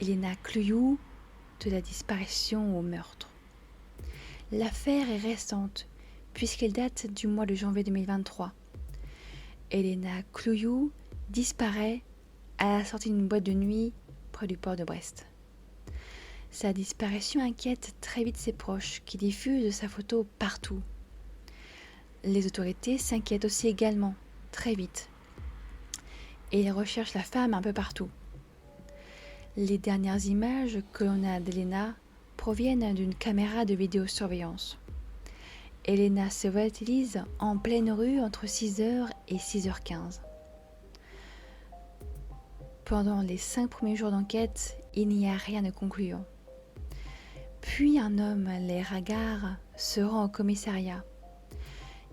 Elena Cluyou, de la disparition au meurtre. L'affaire est récente puisqu'elle date du mois de janvier 2023. Elena Cluyou disparaît à la sortie d'une boîte de nuit près du port de Brest. Sa disparition inquiète très vite ses proches qui diffusent sa photo partout. Les autorités s'inquiètent aussi également, très vite. Et ils recherchent la femme un peu partout. Les dernières images que l'on a d'Elena proviennent d'une caméra de vidéosurveillance. Elena se volatilise en pleine rue entre 6h et 6h15. Pendant les 5 premiers jours d'enquête, il n'y a rien de concluant. Puis un homme, l'air hagard, se rend au commissariat.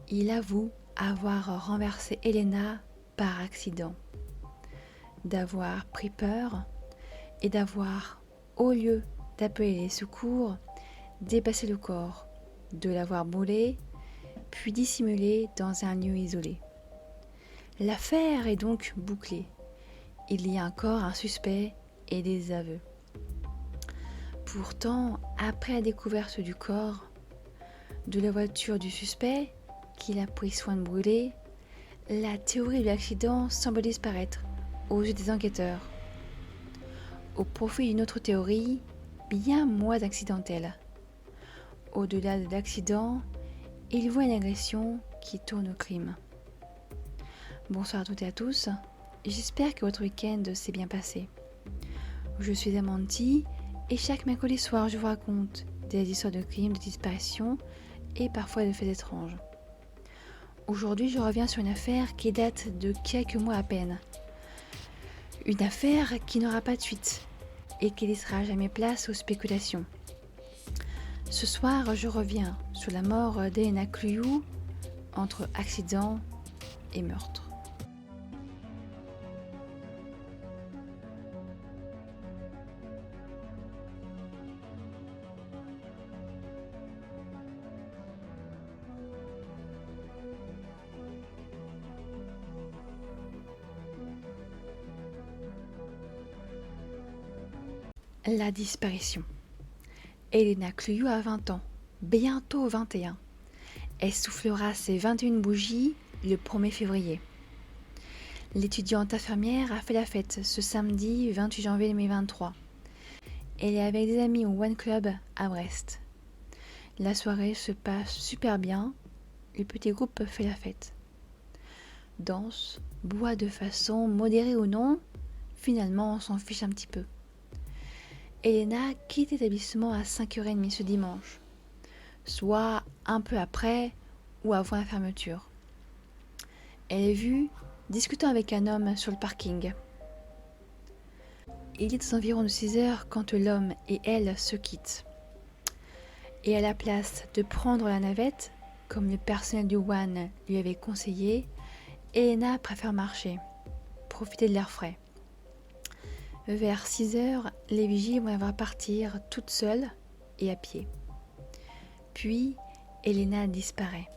Il avoue avoir renversé Elena par accident, d'avoir pris peur et d'avoir, au lieu d'appeler les secours, dépassé le corps, de l'avoir brûlé, puis dissimulé dans un lieu isolé. L'affaire est donc bouclée. Il y a encore un suspect et des aveux. Pourtant, après la découverte du corps, de la voiture du suspect, qu'il a pris soin de brûler, la théorie de l'accident semble disparaître aux yeux des enquêteurs, au profit d'une autre théorie, bien moins accidentelle. Au-delà de l'accident, il voit une agression qui tourne au crime. Bonsoir à toutes et à tous, j'espère que votre week-end s'est bien passé. Je suis Amanti et chaque mercredi soir je vous raconte des histoires de crimes, de disparitions et parfois de faits étranges. Aujourd'hui, je reviens sur une affaire qui date de quelques mois à peine. Une affaire qui n'aura pas de suite et qui laissera jamais place aux spéculations. Ce soir, je reviens sur la mort d'Elena Cluyou entre accident et meurtre. La disparition. Elena Cluyou a 20 ans, bientôt 21. Elle soufflera ses 21 bougies le 1er février. L'étudiante infirmière a fait la fête ce samedi 28 janvier 2023. Elle est avec des amis au One Club à Brest. La soirée se passe super bien, le petit groupe fait la fête. Danse, boit de façon modérée ou non, finalement on s'en fiche un petit peu. Elena quitte l'établissement à 5h30 ce dimanche, soit un peu après ou avant la fermeture. Elle est vue discutant avec un homme sur le parking. Il est environ de 6h quand l'homme et elle se quittent. Et à la place de prendre la navette, comme le personnel du One lui avait conseillé, Elena préfère marcher, profiter de l'air frais. Vers 6h, les vigiles vont la voir partir toute seule et à pied. Puis, Elena disparaît.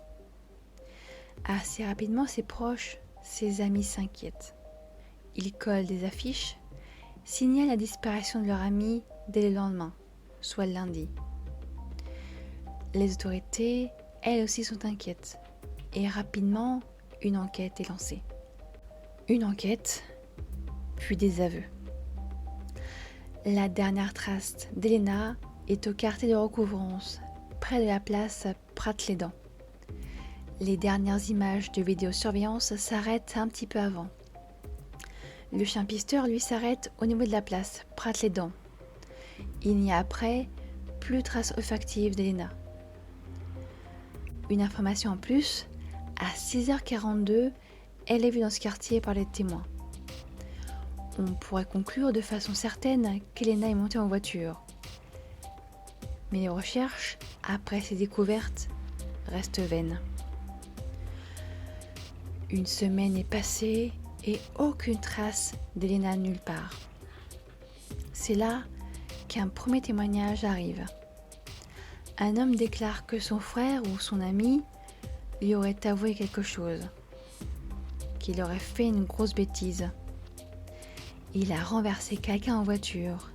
Assez rapidement, ses proches, ses amis s'inquiètent. Ils collent des affiches, signalent la disparition de leur amie dès le lendemain, soit le lundi. Les autorités, elles aussi, sont inquiètes. Et rapidement, une enquête est lancée. Une enquête, puis des aveux. La dernière trace d'Elena est au quartier de recouvrance, près de la place Prat-les-Dents. Les dernières images de vidéosurveillance s'arrêtent un petit peu avant. Le chien pisteur, lui, s'arrête au niveau de la place Prat-les-Dents. Il n'y a après plus de traces olfactives d'Elena. Une information en plus, à 6h42, elle est vue dans ce quartier par les témoins. On pourrait conclure de façon certaine qu'Elena est montée en voiture. Mais les recherches, après ces découvertes, restent vaines. Une semaine est passée et aucune trace d'Elena nulle part. C'est là qu'un premier témoignage arrive. Un homme déclare que son frère ou son ami lui aurait avoué quelque chose, qu'il aurait fait une grosse bêtise. Il a renversé quelqu'un en voiture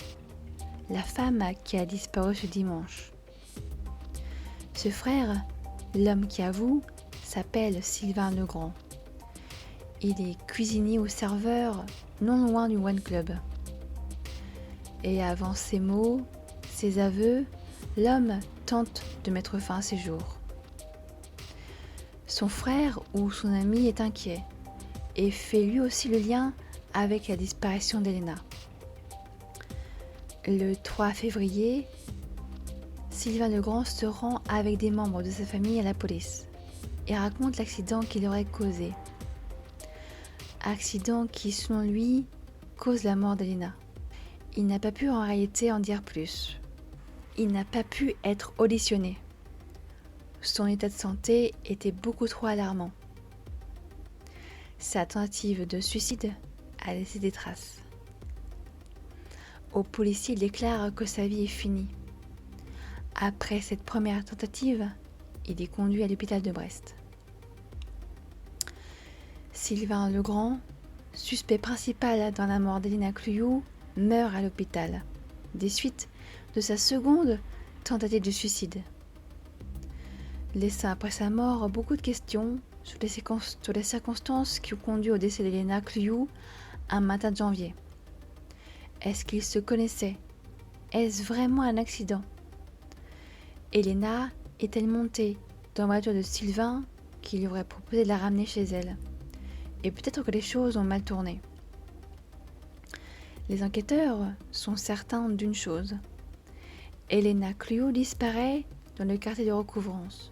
la femme qui a disparu ce dimanche. Ce frère, l'homme qui avoue, s'appelle Sylvain Legrand. Il est cuisinier ou serveur non loin du One Club. Et avant ces mots, ces aveux, l'homme tente de mettre fin à ses jours. Son frère ou son ami est inquiet et fait lui aussi le lien avec la disparition d'Elena. Le 3 février, Sylvain Legrand se rend avec des membres de sa famille à la police et raconte l'accident qu'il aurait causé. Accident qui, selon lui, cause la mort d'Elena. Il n'a pas pu en réalité en dire plus. Il n'a pas pu être auditionné. Son état de santé était beaucoup trop alarmant. Sa tentative de suicide a laissé des traces. Au policier, il déclare que sa vie est finie. Après cette première tentative, il est conduit à l'hôpital de Brest. Sylvain Legrand, suspect principal dans la mort d'Elena Cluyou, meurt à l'hôpital, des suites de sa seconde tentative de suicide. Laissant après sa mort beaucoup de questions sur les circonstances qui ont conduit au décès d'Elena Cluyou un matin de janvier. Est-ce qu'ils se connaissaient? Est-ce vraiment un accident? Elena est-elle montée dans la voiture de Sylvain qui lui aurait proposé de la ramener chez elle? Et peut-être que les choses ont mal tourné. Les enquêteurs sont certains d'une chose. Elena Cluyou disparaît dans le quartier de recouvrance.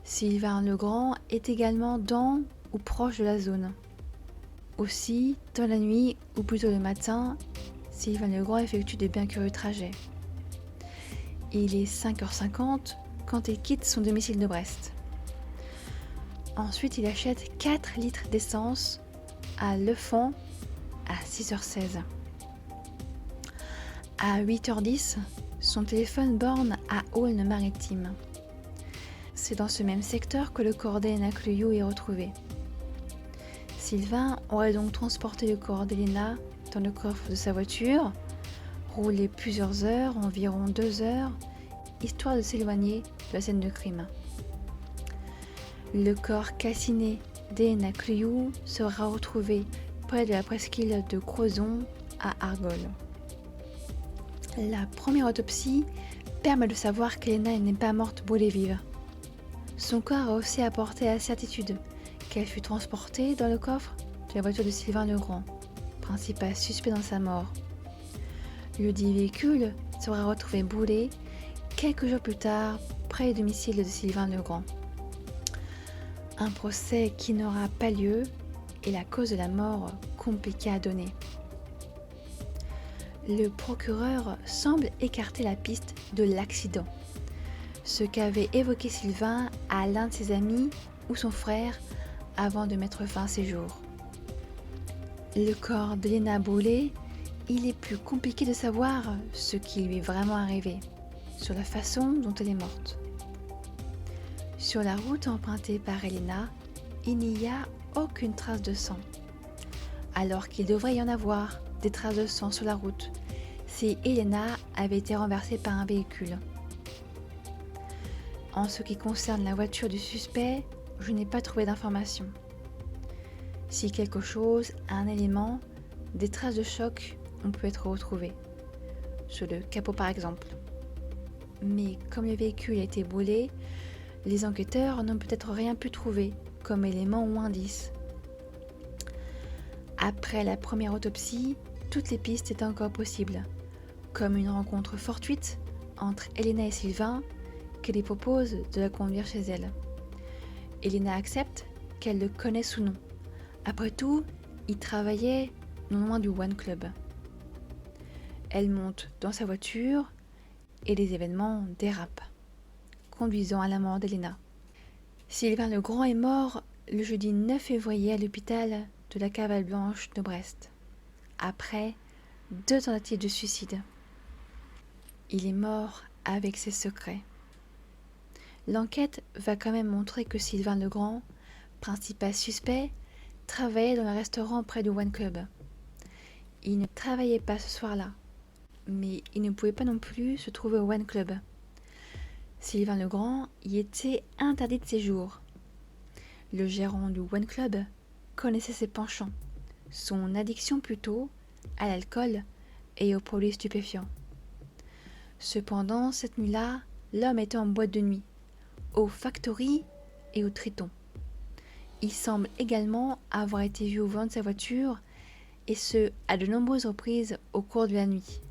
Sylvain Legrand est également dans ou proche de la zone. Aussi, dans la nuit ou plutôt le matin, Sylvain Legrand effectue de bien curieux trajets. Il est 5h50 quand il quitte son domicile de Brest. Ensuite, il achète 4 litres d'essence à Lefond à 6h16. À 8h10, son téléphone borne à Aulne-Maritime. C'est dans ce même secteur que le corps d'Elena Cluyou est retrouvé. Sylvain aurait donc transporté le corps d'Elena dans le coffre de sa voiture, roulé plusieurs heures, environ 2 heures, histoire de s'éloigner de la scène de crime. Le corps calciné d'Elena Cluyou sera retrouvé près de la presqu'île de Crozon à Argol. La première autopsie permet de savoir qu'Elena n'est pas morte brûlée vive. Son corps a aussi apporté la certitude qu'elle fut transportée dans le coffre de la voiture de Sylvain Legrand, principal suspect dans sa mort. Le dit véhicule sera retrouvé brûlé quelques jours plus tard près du domicile de Sylvain Legrand. Un procès qui n'aura pas lieu et la cause de la mort compliquée à donner. Le procureur semble écarter la piste de l'accident, ce qu'avait évoqué Sylvain à l'un de ses amis ou son frère avant de mettre fin à ses jours. Le corps d'Elena brûlé, il est plus compliqué de savoir ce qui lui est vraiment arrivé, sur la façon dont elle est morte. Sur la route empruntée par Elena, il n'y a aucune trace de sang, alors qu'il devrait y en avoir des traces de sang sur la route si Elena avait été renversée par un véhicule. En ce qui concerne la voiture du suspect, je n'ai pas trouvé d'informations. Si quelque chose, un élément, des traces de choc ont pu être retrouvées, sur le capot par exemple. Mais comme le véhicule a été brûlé, les enquêteurs n'ont peut-être rien pu trouver comme élément ou indice. Après la première autopsie, toutes les pistes étaient encore possibles, comme une rencontre fortuite entre Elena et Sylvain qui lui propose de la conduire chez elle. Elena accepte qu'elle le connaisse ou non. Après tout, il travaillait non loin du One Club. Elle monte dans sa voiture et les événements dérapent, conduisant à la mort d'Elena. Sylvain Legrand est mort le jeudi 9 février à l'hôpital de la Cavale Blanche de Brest, après 2 tentatives de suicide. Il est mort avec ses secrets. L'enquête va quand même montrer que Sylvain Legrand, principal suspect, travaillait dans le restaurant près du One Club. Il ne travaillait pas ce soir-là. mais il ne pouvait pas non plus se trouver au One Club. Sylvain Legrand y était interdit de séjour. Le gérant du One Club connaissait ses penchants, son addiction plutôt à l'alcool et aux produits stupéfiants. Cependant, cette nuit-là, l'homme était en boîte de nuit, au Factory et au Triton. Il semble également avoir été vu au volant de sa voiture, et ce, à de nombreuses reprises au cours de la nuit.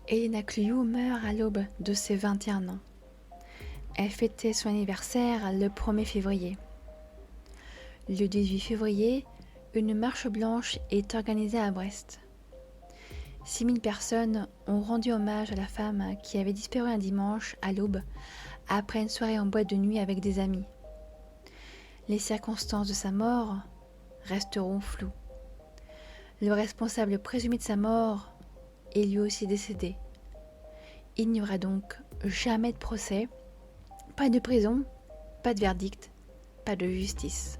Elena Cluyou meurt à l'aube de ses 21 ans. Elle fêtait son anniversaire le 1er février. Le 18 février, une marche blanche est organisée à Brest. 6000 personnes ont rendu hommage à la femme qui avait disparu un dimanche à l'aube après une soirée en boîte de nuit avec des amis. Les circonstances de sa mort resteront floues. Le responsable présumé de sa mort est lui aussi décédé. Il n'y aura donc jamais de procès, pas de prison, pas de verdict, pas de justice.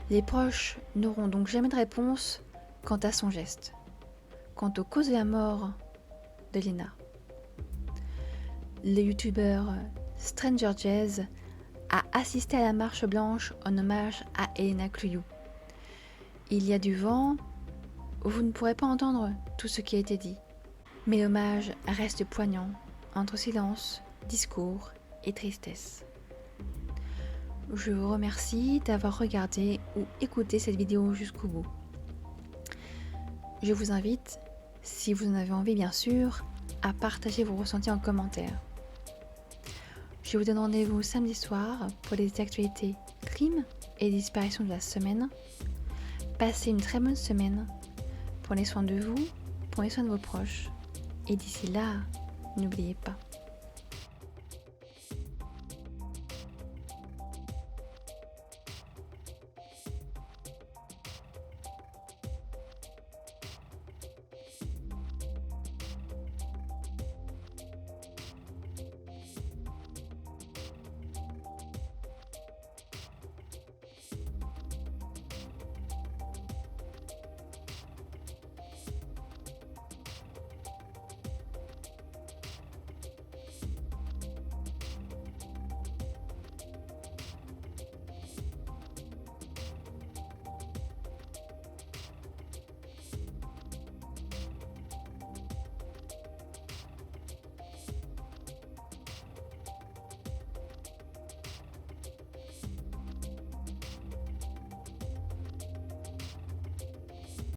Les proches n'auront donc jamais de réponse quant à son geste, quant aux causes de la mort de Lena. Le youtubeur Stranger Jazz a assisté à la marche blanche en hommage à Elena Cluyou. Il y a du vent, vous ne pourrez pas entendre tout ce qui a été dit, mais l'hommage reste poignant entre silence, discours et tristesse. Je vous remercie d'avoir regardé ou écouté cette vidéo jusqu'au bout. Je vous invite, si vous en avez envie bien sûr, à partager vos ressentis en commentaire. Je vous donne rendez-vous samedi soir pour les actualités crimes et disparitions de la semaine. Passez une très bonne semaine. Prenez soin de vous, prenez soin de vos proches. Et d'ici là, n'oubliez pas,